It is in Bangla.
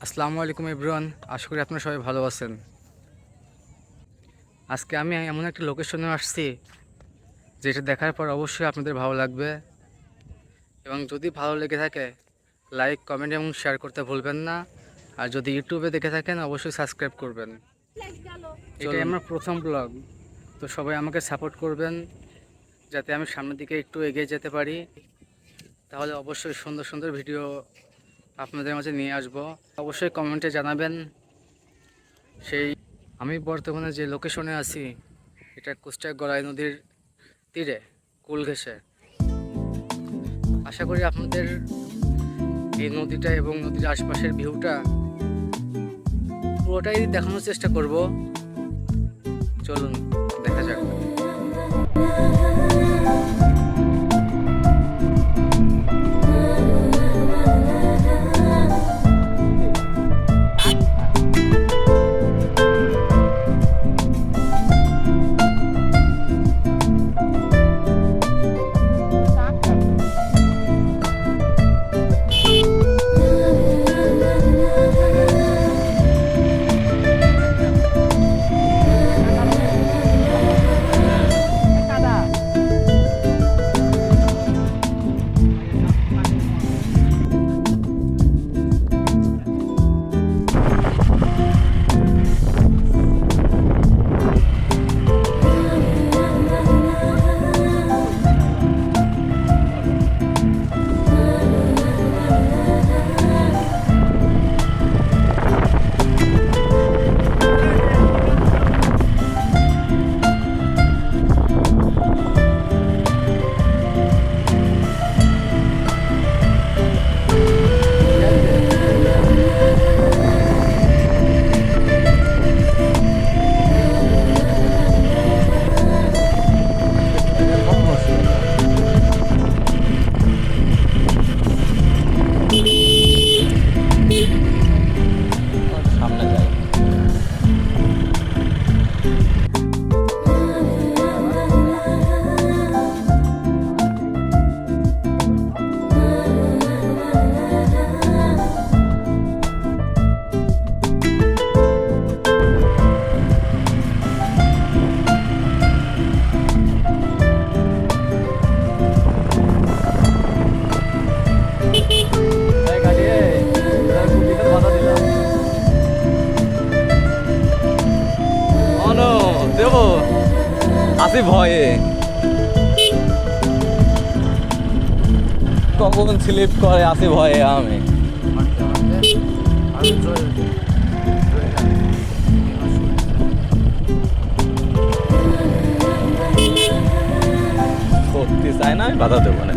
আসসালামু আলাইকুম এভরিওয়ান, আশা করি আপনারা সবাই ভালো আছেন। আজকে আমি এমন একটা লোকেশনে আসছি যেটা দেখার পর অবশ্যই আপনাদের ভালো লাগবে, এবং যদি ভালো লেগে থাকে লাইক, কমেন্ট এবং শেয়ার করতে ভুলবেন না। আর যদি ইউটিউবে দেখে থাকেন অবশ্যই সাবস্ক্রাইব করবেন। এটাই আমার প্রথম ব্লগ, তো সবাই আমাকে সাপোর্ট করবেন যাতে আমি সামনের দিকে একটু এগিয়ে যেতে পারি। তাহলে অবশ্যই সুন্দর সুন্দর ভিডিও আপনাদের মাঝে নিয়ে আসব। অবশ্যই কমেন্টে জানাবেন। আমি বর্তমানে যে লোকেশনে আছি এটা কুষ্টিয়া গড়াই নদীর তীরে, কুল ঘেঁষে। আশা করি আপনাদের এই নদীটা এবং নদীর আশপাশের ভিউটা পুরোটাই দেখানোর চেষ্টা করব। চলুন দেখা যাক। দেবো আসি ভয়ে, কখন স্লিপ করে আসি ভয়ে আমি। সত্যি চাই না, আমি বাধা দেবো না।